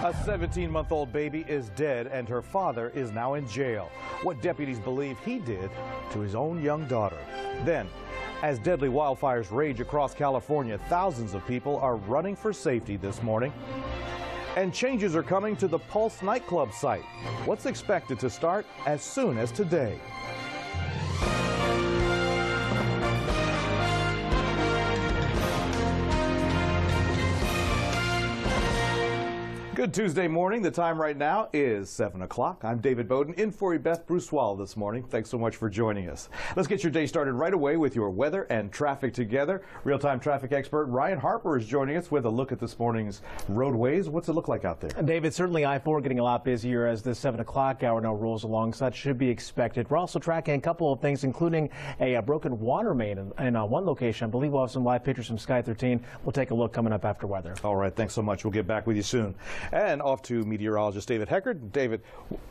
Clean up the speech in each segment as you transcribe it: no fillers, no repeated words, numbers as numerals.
A 17-month-old baby is dead and her father is now in jail. What deputies believe he did to his own young daughter. Then, as deadly wildfires rage across California, thousands of people are running for safety this morning. And changes are coming to the Pulse nightclub site. What's expected to start as soon as today? Good Tuesday morning. The time right now is 7 o'clock. I'm David Bowden in for Beth Bruce-Wall this morning. Thanks so much for joining us. Let's get your day started right away with your weather and traffic together. Real-time traffic expert Ryan Harper is joining us with a look at this morning's roadways. What's it look like out there? David, certainly I-4 getting a lot busier as the 7 o'clock hour now rolls along, so that should be expected. We're also tracking a couple of things, including a broken water main in one location. I believe we'll have some live pictures from Sky 13. We'll take a look coming up after weather. All right, thanks so much. We'll get back with you soon. And off to meteorologist David Heckard. David,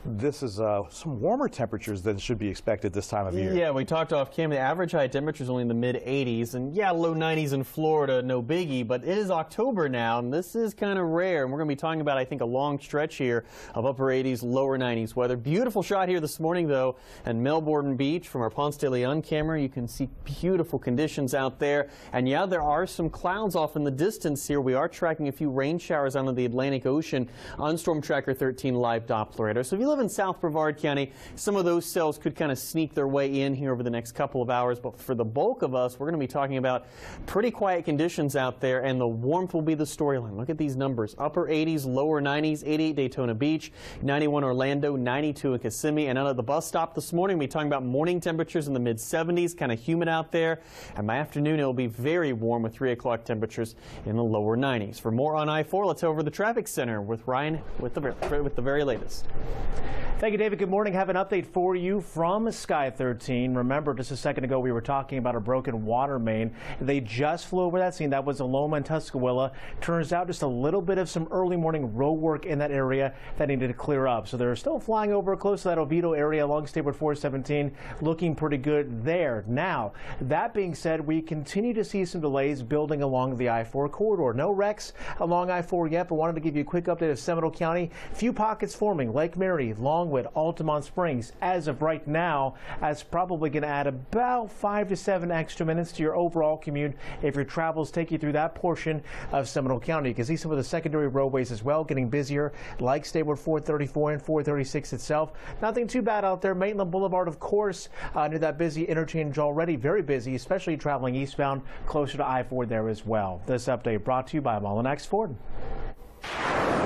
this is some warmer temperatures than should be expected this time of year. Yeah, we talked off cam. The average high temperature is only in the mid-80s, and yeah, low 90s in Florida, no biggie. But it is October now, and this is kind of rare. And we're going to be talking about, I think, a long stretch here of upper 80s, lower 90s weather. Beautiful shot here this morning, though, and Melbourne Beach from our Ponce de Leon camera. You can see beautiful conditions out there. And yeah, there are some clouds off in the distance here. We are tracking a few rain showers out of the Atlantic Ocean on Storm Tracker 13 live Doppler radar. So if you live in South Brevard County, some of those cells could kind of sneak their way in here over the next couple of hours. But for the bulk of us, we're going to be talking about pretty quiet conditions out there, and the warmth will be the storyline. Look at these numbers. Upper 80s, lower 90s, 88 Daytona Beach, 91 Orlando, 92 in Kissimmee. And out at the bus stop this morning, we'll be talking about morning temperatures in the mid-70s, kind of humid out there. And by afternoon, it will be very warm with 3 o'clock temperatures in the lower 90s. For more on I-4, let's head over to the traffic center with Ryan with the very latest. Thank you, David. Good morning. Have an update for you from Sky 13. Remember, just a second ago, we were talking about a broken water main. They just flew over that scene. That was Aloma and Tuscaloosa. Turns out just a little bit of some early morning road work in that area that needed to clear up. So they're still flying over close to that Oviedo area along State Road 417, looking pretty good there. Now, that being said, we continue to see some delays building along the I-4 corridor. No wrecks along I-4 yet, but wanted to give you a quick update of Seminole County. Few pockets forming. Lake Mary, Longwood, Altamont Springs. As of right now, that's probably going to add about 5 to 7 extra minutes to your overall commute if your travels take you through that portion of Seminole County. You can see some of the secondary roadways as well getting busier, like State Road 434 and 436 itself. Nothing too bad out there. Maitland Boulevard, of course, near that busy interchange already. Very busy, especially traveling eastbound closer to I-4 there as well. This update brought to you by Mullinax Ford.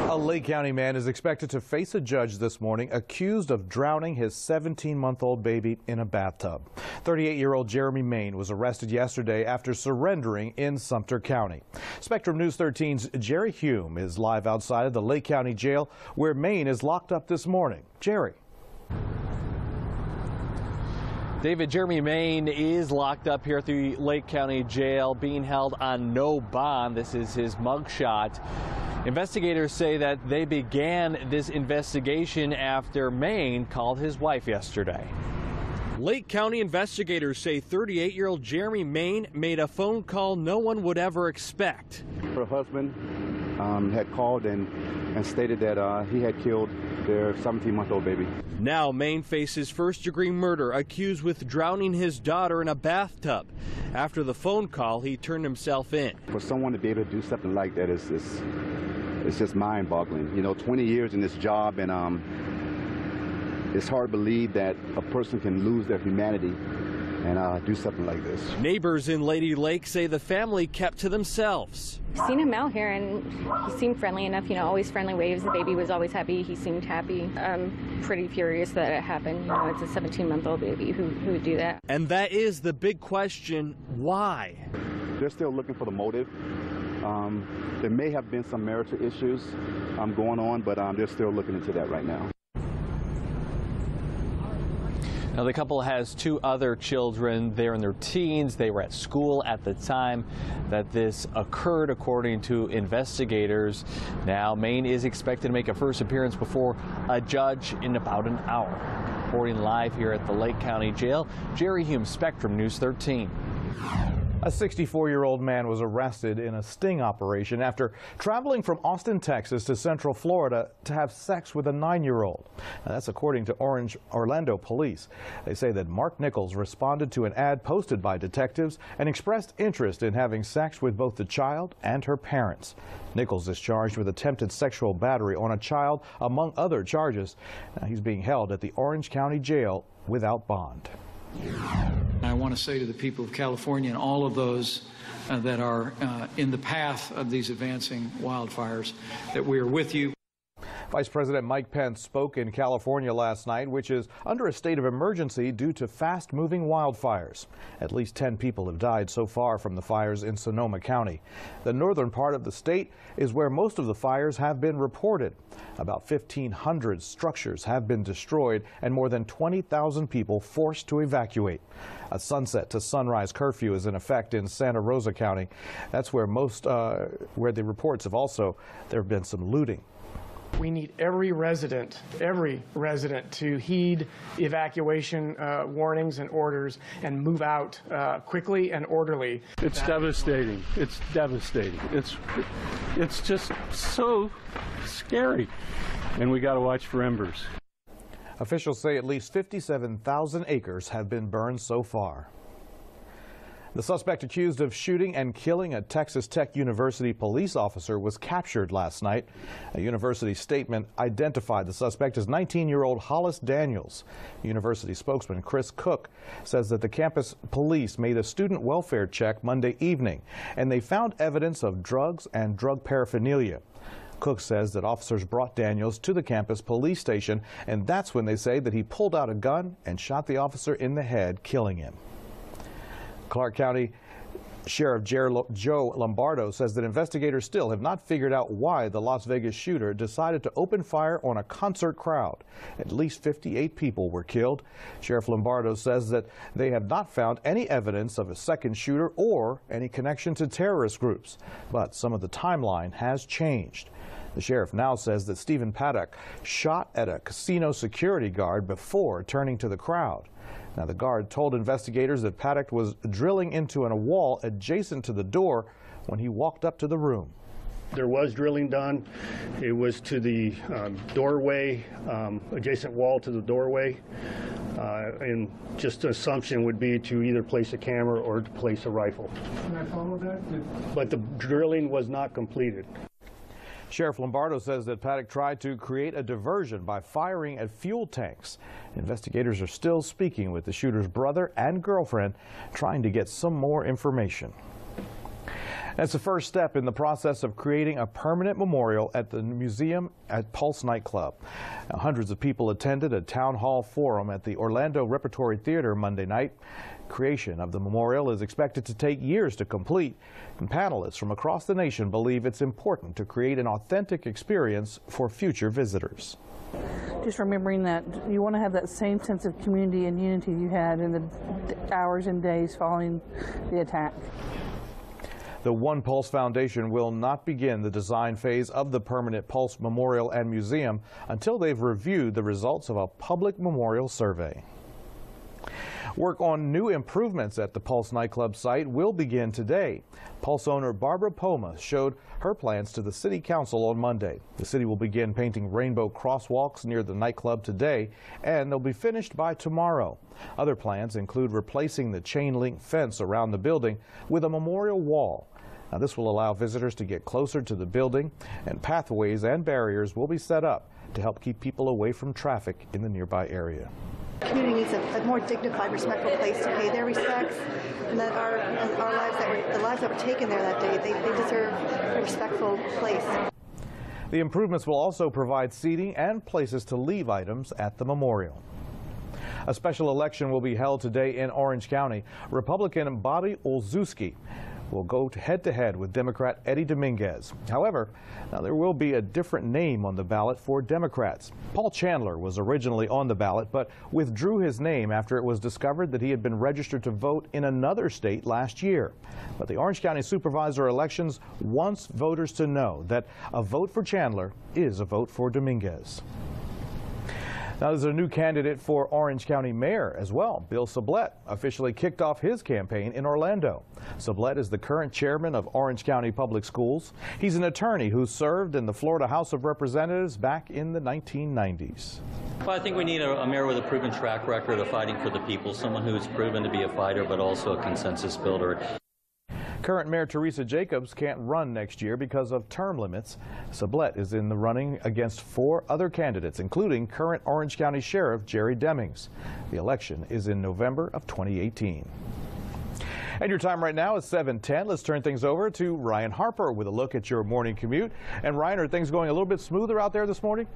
A Lake County man is expected to face a judge this morning accused of drowning his 17-month-old baby in a bathtub. 38-year-old Jeremy Main was arrested yesterday after surrendering in Sumter County. Spectrum News 13's Jerry Hume is live outside of the Lake County Jail where Main is locked up this morning. Jerry. David, Jeremy Main is locked up here at the Lake County Jail, being held on no bond. This is his mugshot. Investigators say that they began this investigation after Main called his wife yesterday. Lake County investigators say 38-year-old Jeremy Main made a phone call no one would ever expect. Her husband had called and stated that he had killed their 17-month-old baby. Now Main faces first-degree murder, accused with drowning his daughter in a bathtub. After the phone call, he turned himself in. For someone to be able to do something like that is just mind-boggling. You know, 20 years in this job, and it's hard to believe that a person can lose their humanity and do something like this. Neighbors in Lady Lake say the family kept to themselves. I've seen him out here, and he seemed friendly enough, you know, always friendly waves. The baby was always happy. He seemed happy. I'm pretty furious that it happened. You know, it's a 17-month-old baby who would do that. And that is the big question, why? They're still looking for the motive. There may have been some marital issues going on, but they're still looking into that right now. Now, the couple has 2 other children. They're in their teens. They were at school at the time that this occurred, according to investigators. Now, Main is expected to make a first appearance before a judge in about an hour. Reporting live here at the Lake County Jail, Jerry Hume, Spectrum News 13. A 64-year-old man was arrested in a sting operation after traveling from Austin, Texas to Central Florida to have sex with a 9-year-old. That's according to Orlando police. They say that Mark Nichols responded to an ad posted by detectives and expressed interest in having sex with both the child and her parents. Nichols is charged with attempted sexual battery on a child, among other charges. He's being held at the Orange County Jail without bond. I want to say to the people of California and all of those that are in the path of these advancing wildfires that we are with you. Vice President Mike Pence spoke in California last night, which is under a state of emergency due to fast-moving wildfires. At least 10 people have died so far from the fires in Sonoma County. The northern part of the state is where most of the fires have been reported. About 1,500 structures have been destroyed and more than 20,000 people forced to evacuate. A sunset to sunrise curfew is in effect in Santa Rosa County. That's where where the reports have also, there have been some looting. We need every resident to heed evacuation warnings and orders and move out quickly and orderly. It's devastating. It's devastating. It's just so scary. And we got to watch for embers. Officials say at least 57,000 acres have been burned so far. The suspect accused of shooting and killing a Texas Tech University police officer was captured last night. A university statement identified the suspect as 19-year-old Hollis Daniels. University spokesman Chris Cook says that the campus police made a student welfare check Monday evening, and they found evidence of drugs and drug paraphernalia. Cook says that officers brought Daniels to the campus police station, and that's when they say that he pulled out a gun and shot the officer in the head, killing him. Clark County Sheriff Joe Lombardo says that investigators still have not figured out why the Las Vegas shooter decided to open fire on a concert crowd. At least 58 people were killed. Sheriff Lombardo says that they have not found any evidence of a second shooter or any connection to terrorist groups, but some of the timeline has changed. The sheriff now says that Stephen Paddock shot at a casino security guard before turning to the crowd. Now, the guard told investigators that Paddock was drilling into a wall adjacent to the door when he walked up to the room. There was drilling done. It was to the doorway, adjacent wall to the doorway. And just an assumption would be to either place a camera or to place a rifle. Can I follow that? But the drilling was not completed. Sheriff Lombardo says that Paddock tried to create a diversion by firing at fuel tanks. Investigators are still speaking with the shooter's brother and girlfriend, trying to get some more information. That's the first step in the process of creating a permanent memorial at the museum at Pulse nightclub. Now, hundreds of people attended a town hall forum at the Orlando Repertory Theater Monday night. Creation of the memorial is expected to take years to complete, and panelists from across the nation believe it's important to create an authentic experience for future visitors. Just remembering that you want to have that same sense of community and unity you had in the hours and days following the attack. The One Pulse Foundation will not begin the design phase of the permanent Pulse Memorial and Museum until they've reviewed the results of a public memorial survey. Work on new improvements at the Pulse nightclub site will begin today. Pulse owner Barbara Poma showed her plans to the City Council on Monday. The city will begin painting rainbow crosswalks near the nightclub today, and they'll be finished by tomorrow. Other plans include replacing the chain link fence around the building with a memorial wall. Now, this will allow visitors to get closer to the building, and pathways and barriers will be set up to help keep people away from traffic in the nearby area. The community needs a more dignified, respectful place to pay their respects, and that the lives that were taken there that day, they deserve a respectful place. The improvements will also provide seating and places to leave items at the memorial. A special election will be held today in Orange County. Republican Bobby Olszewski will go head-to-head with Democrat Eddie Dominguez. However, now there will be a different name on the ballot for Democrats. Paul Chandler was originally on the ballot, but withdrew his name after it was discovered that he had been registered to vote in another state last year. But the Orange County Supervisor elections wants voters to know that a vote for Chandler is a vote for Dominguez. Now, there's a new candidate for Orange County mayor as well. Bill Sublette officially kicked off his campaign in Orlando. Sublette is the current chairman of Orange County Public Schools. He's an attorney who served in the Florida House of Representatives back in the 1990s. Well, I think we need a mayor with a proven track record of fighting for the people, someone who's proven to be a fighter but also a consensus builder. Current Mayor Teresa Jacobs can't run next year because of term limits. Sublette is in the running against 4 other candidates, including current Orange County Sheriff Jerry Demings. The election is in November of 2018. And your time right now is 7:10. Let's turn things over to Ryan Harper with a look at your morning commute. And Ryan, are things going a little bit smoother out there this morning?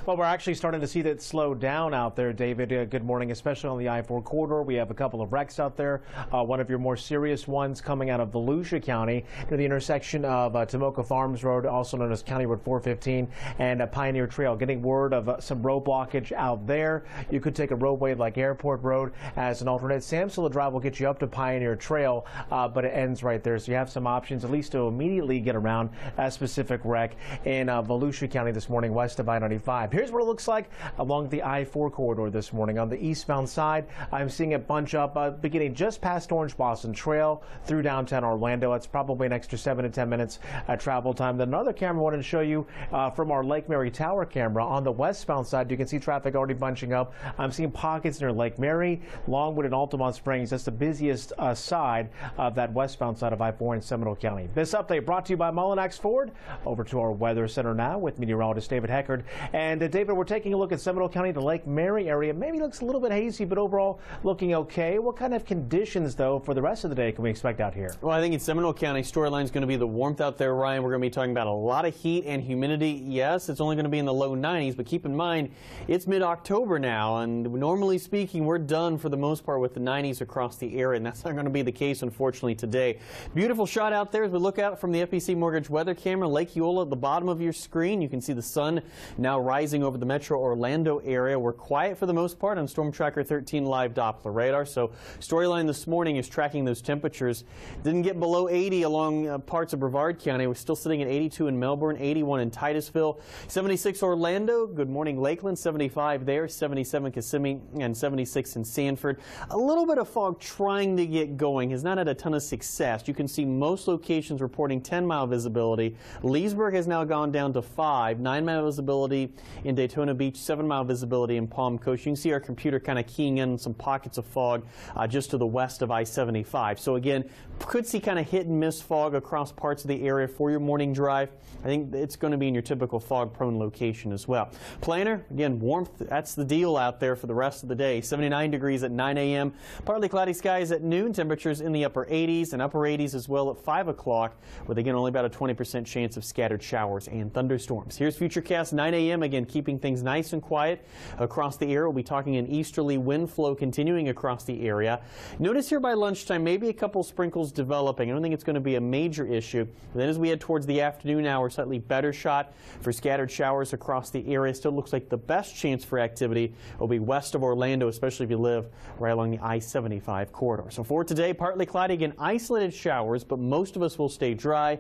Well, we're actually starting to see that slow down out there, David. Good morning, especially on the I-4 corridor. We have a couple of wrecks out there. One of your more serious ones coming out of Volusia County near the intersection of Tomoka Farms Road, also known as County Road 415, and Pioneer Trail. Getting word of some road blockage out there. You could take a roadway like Airport Road as an alternate. Samsula Drive will get you up to Pioneer Trail, but it ends right there. So you have some options at least to immediately get around a specific wreck in Volusia County this morning west of I-95. Here's what it looks like along the I-4 corridor this morning. On the eastbound side, I'm seeing it bunch up beginning just past Orange Blossom Trail through downtown Orlando. That's probably an extra 7 to 10 minutes travel time. Then another camera I wanted to show you from our Lake Mary Tower camera. On the westbound side, you can see traffic already bunching up. I'm seeing pockets near Lake Mary, Longwood, and Altamont Springs. That's the busiest side of that westbound side of I-4 in Seminole County. This update brought to you by Mullinax Ford. Over to our weather center now with meteorologist David Heckard. And David, we're taking a look at Seminole County, the Lake Mary area. Maybe looks a little bit hazy, but overall looking okay. What kind of conditions, though, for the rest of the day can we expect out here? Well, I think in Seminole County, storyline is going to be the warmth out there, Ryan. We're going to be talking about a lot of heat and humidity. Yes, it's only going to be in the low 90s, but keep in mind, it's mid-October now, and normally speaking, we're done for the most part with the 90s across the area, and that's not going to be the case, unfortunately, today. Beautiful shot out there as we look out from the FPC Mortgage weather camera. Lake Eola at the bottom of your screen. You can see the sun now rising over the metro Orlando area. We're quiet for the most part on Storm Tracker 13 live Doppler radar. So storyline this morning is tracking those temperatures. Didn't get below 80 along parts of Brevard County. We're still sitting at 82 in Melbourne, 81 in Titusville, 76 Orlando. Good morning, Lakeland, 75 there, 77 Kissimmee, and 76 in Sanford. A little bit of fog trying to get going. Has not had a ton of success. You can see most locations reporting 10-mile visibility. Leesburg has now gone down to 5, 9-mile visibility in Daytona Beach, 7-mile visibility in Palm Coast. You can see our computer kind of keying in some pockets of fog just to the west of I-75. So again, could see kind of hit and miss fog across parts of the area for your morning drive. I think it's going to be in your typical fog-prone location as well. Planner, again, warmth, that's the deal out there for the rest of the day. 79 degrees at 9 a.m. Partly cloudy skies at noon. Temperatures in the upper 80s and upper 80s as well at 5 o'clock, with again only about a 20% chance of scattered showers and thunderstorms. Here's Futurecast 9 a.m. Again, keeping things nice and quiet across the area. We'll be talking an easterly wind flow continuing across the area. Notice here by lunchtime, maybe a couple sprinkles developing. I don't think it's going to be a major issue. But then as we head towards the afternoon hour, slightly better shot for scattered showers across the area. Still looks like the best chance for activity will be west of Orlando, especially if you live right along the I-75 corridor. So for today, partly cloudy, again, isolated showers, but most of us will stay dry.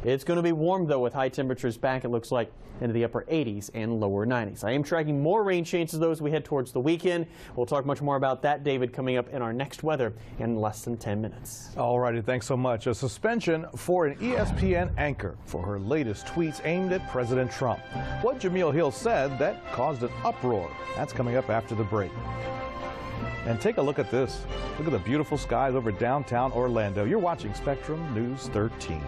It's going to be warm, though, with high temperatures back, it looks like, into the upper 80s and lower 90s. I am tracking more rain chances, though, as we head towards the weekend. We'll talk much more about that, David, coming up in our next weather in less than 10 minutes. All righty, thanks so much. A suspension for an ESPN anchor for her latest tweets aimed at President Trump. What Jemele Hill said that caused an uproar. That's coming up after the break. And take a look at this. Look at the beautiful skies over downtown Orlando. You're watching Spectrum News 13.